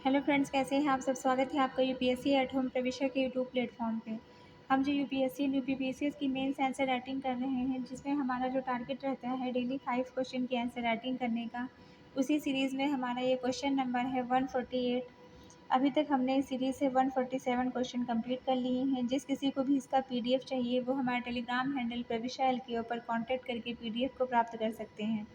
Hello friends, कैसे हैं आप सब। स्वागत है आपका यूपीएससी एट होम प्रविष्य के यूट्यूब प्लेटफॉर्म पे। हम जो यूपीएससी एंड यूपीपीसीएस की मेंस आंसर राइटिंग कर रहे हैं, जिसमें हमारा जो टारगेट रहता है डेली 5 क्वेश्चन की आंसर राइटिंग करने का। उसी सीरीज़ में हमारा ये क्वेश्चन नंबर है 148। अभी तक हमने इस सीरीज़ से 147 क्वेश्चन कंप्लीट कर लिए हैं। जिस किसी को भी इसका पीडीएफ चाहिए वो हमारे टेलीग्राम हैंडल प्रविष्य एल के ऊपर कॉन्टैक्ट करके पीडीएफ को प्राप्त कर सकते हैं।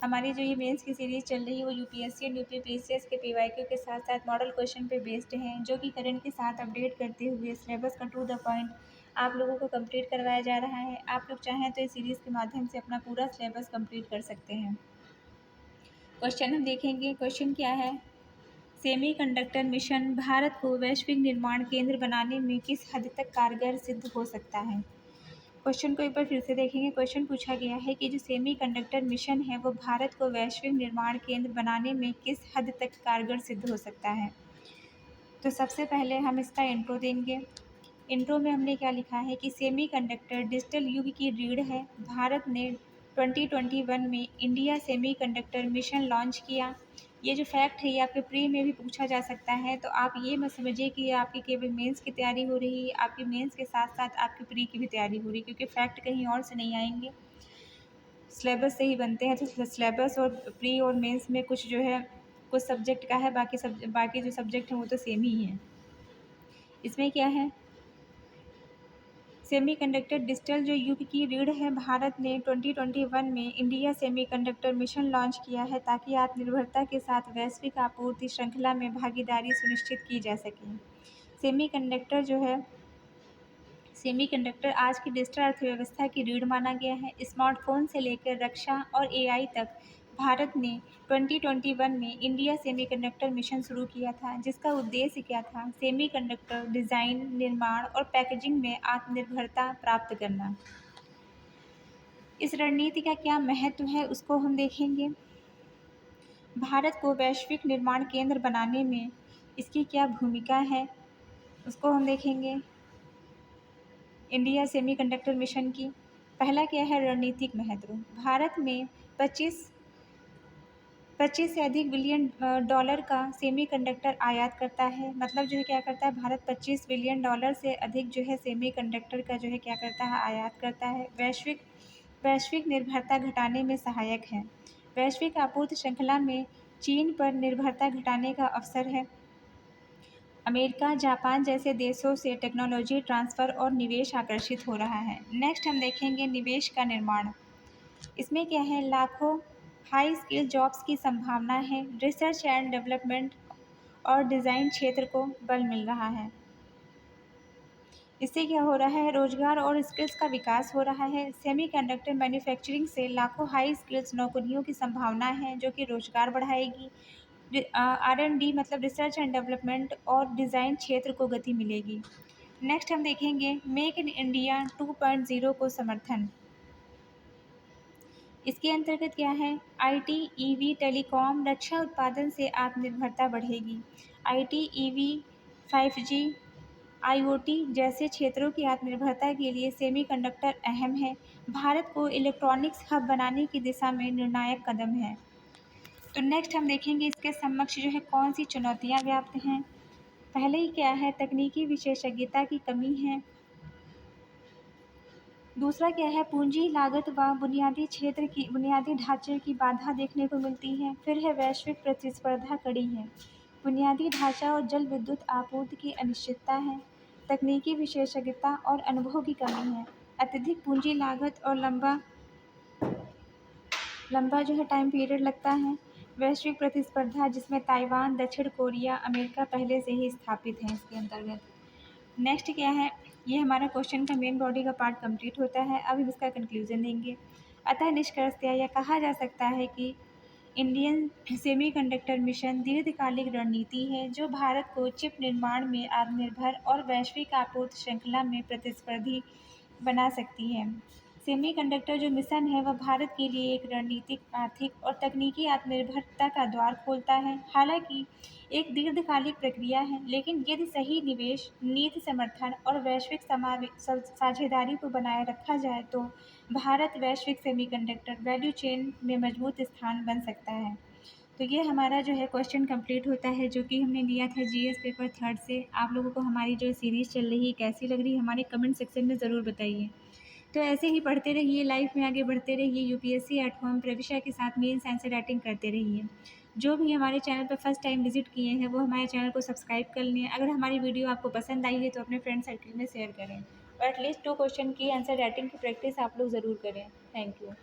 हमारी जो ये मेंस की सीरीज़ चल रही है वो यूपीएससी एंड यूपीपीसीएस के पीवाईक्यू के साथ साथ मॉडल क्वेश्चन पे बेस्ड हैं, जो कि करंट के साथ अपडेट करते हुए सिलेबस का टू द पॉइंट आप लोगों को कंप्लीट करवाया जा रहा है। आप लोग चाहें तो इस सीरीज़ के माध्यम से अपना पूरा सिलेबस कंप्लीट कर सकते हैं। क्वेश्चन हम देखेंगे। क्वेश्चन क्या है? सेमीकंडक्टर मिशन भारत को वैश्विक निर्माण केंद्र बनाने में किस हद तक कारगर सिद्ध हो सकता है? क्वेश्चन को एक बार फिर से देखेंगे। क्वेश्चन पूछा गया है कि जो सेमीकंडक्टर मिशन है वो भारत को वैश्विक निर्माण केंद्र बनाने में किस हद तक कारगर सिद्ध हो सकता है। तो सबसे पहले हम इसका इंट्रो देंगे। इंट्रो में हमने क्या लिखा है कि सेमीकंडक्टर डिजिटल युग की रीढ़ है। भारत ने 2021 में इंडिया सेमीकंडक्टर मिशन लॉन्च किया। ये जो फैक्ट है ये आपके प्री में भी पूछा जा सकता है, तो आप ये मत समझिए कि आपकी केवल मेंस की तैयारी हो रही है, आपकी मेंस के साथ साथ आपकी प्री की भी तैयारी हो रही है, क्योंकि फैक्ट कहीं और से नहीं आएंगे, सिलेबस से ही बनते हैं। तो सिलेबस और प्री और मेंस में कुछ जो है कुछ सब्जेक्ट का है, बाकी जो सब्जेक्ट हैं वो तो सेम ही हैं। इसमें क्या है, सेमीकंडक्टर डिजिटल जो युग की रीढ़ है। भारत ने 2021 में इंडिया सेमीकंडक्टर मिशन लॉन्च किया है ताकि आत्मनिर्भरता के साथ वैश्विक आपूर्ति श्रृंखला में भागीदारी सुनिश्चित की जा सके। सेमीकंडक्टर जो है सेमीकंडक्टर आज की डिजिटल अर्थव्यवस्था की रीढ़ माना गया है। स्मार्टफोन से लेकर रक्षा और एआई तक भारत ने 2021 में इंडिया सेमीकंडक्टर मिशन शुरू किया था, जिसका उद्देश्य क्या था? सेमीकंडक्टर डिज़ाइन, निर्माण और पैकेजिंग में आत्मनिर्भरता प्राप्त करना। इस रणनीति का क्या महत्व है उसको हम देखेंगे। भारत को वैश्विक निर्माण केंद्र बनाने में इसकी क्या भूमिका है उसको हम देखेंगे। इंडिया सेमीकंडक्टर मिशन की पहला क्या है? रणनीतिक महत्व। भारत में 25 से अधिक बिलियन डॉलर का सेमीकंडक्टर आयात करता है। मतलब जो है क्या करता है, भारत 25 बिलियन डॉलर से अधिक जो है सेमीकंडक्टर का जो है क्या करता है, आयात करता है। वैश्विक निर्भरता घटाने में सहायक है। वैश्विक आपूर्ति श्रृंखला में चीन पर निर्भरता घटाने का अवसर है। अमेरिका, जापान जैसे देशों से टेक्नोलॉजी ट्रांसफ़र और निवेश आकर्षित हो रहा है। नेक्स्ट हम देखेंगे निवेश का निर्माण। इसमें क्या है, लाखों हाई स्किल जॉब्स की संभावना है। रिसर्च एंड डेवलपमेंट और डिज़ाइन क्षेत्र को बल मिल रहा है। इससे क्या हो रहा है, रोजगार और स्किल्स का विकास हो रहा है। सेमीकंडक्टर मैन्युफैक्चरिंग से लाखों हाई स्किल्स नौकरियों की संभावना है, जो कि रोजगार बढ़ाएगी। R&D मतलब रिसर्च एंड डेवलपमेंट और डिज़ाइन क्षेत्र को गति मिलेगी। नेक्स्ट हम देखेंगे मेक इन इंडिया 2.0 को समर्थन। इसके अंतर्गत क्या है, आईटी, ईवी, टेलीकॉम, रक्षा उत्पादन से आत्मनिर्भरता बढ़ेगी। आईटी, ईवी, 5G, आईओटी जैसे क्षेत्रों की आत्मनिर्भरता के लिए सेमीकंडक्टर अहम है। भारत को इलेक्ट्रॉनिक्स हब बनाने की दिशा में निर्णायक कदम है। तो नेक्स्ट हम देखेंगे इसके समक्ष जो है कौन सी चुनौतियाँ व्याप्त हैं। पहले ही क्या है, तकनीकी विशेषज्ञता की कमी है। दूसरा क्या है, पूंजी लागत व बुनियादी ढांचे की बाधा देखने को मिलती है। फिर है वैश्विक प्रतिस्पर्धा कड़ी है। बुनियादी ढांचा और जल विद्युत आपूर्ति की अनिश्चितता है। तकनीकी विशेषज्ञता और अनुभव की कमी है। अत्यधिक पूंजी लागत और लंबा जो है टाइम पीरियड लगता है। वैश्विक प्रतिस्पर्धा जिसमें ताइवान, दक्षिण कोरिया, अमेरिका पहले से ही स्थापित हैं इसके अंतर्गत। नेक्स्ट क्या है, ये हमारा क्वेश्चन का मेन बॉडी का पार्ट कंप्लीट होता है। अब हम इसका कंक्लूजन देंगे। अतः निष्कर्षतः यह कहा जा सकता है कि इंडियन सेमीकंडक्टर मिशन दीर्घकालिक रणनीति है, जो भारत को चिप निर्माण में आत्मनिर्भर और वैश्विक आपूर्ति श्रृंखला में प्रतिस्पर्धी बना सकती है। सेमीकंडक्टर जो मिशन है वह भारत के लिए एक रणनीतिक, आर्थिक और तकनीकी आत्मनिर्भरता का द्वार खोलता है। हालांकि एक दीर्घकालिक प्रक्रिया है, लेकिन यदि सही निवेश, नीति समर्थन और वैश्विक साझेदारी को बनाए रखा जाए तो भारत वैश्विक सेमीकंडक्टर वैल्यू चेन में मजबूत स्थान बन सकता है। तो ये हमारा जो है क्वेश्चन कंप्लीट होता है, जो कि हमने लिया था जीएस पेपर थर्ड से। आप लोगों को हमारी जो सीरीज़ चल रही है कैसी लग रही है हमारे कमेंट सेक्शन में ज़रूर बताइए। तो ऐसे ही पढ़ते रहिए, लाइफ में आगे बढ़ते रहिए, यूपीएससी एट होम प्रविशा के साथ मेंस आंसर राइटिंग करते रहिए। जो भी हमारे चैनल पर फर्स्ट टाइम विजिट किए हैं वो हमारे चैनल को सब्सक्राइब कर लें। अगर हमारी वीडियो आपको पसंद आई है तो अपने फ्रेंड सर्कल में शेयर करें और एटलीस्ट 2 क्वेश्चन की आंसर राइटिंग की प्रैक्टिस आप लोग ज़रूर करें। Thank you.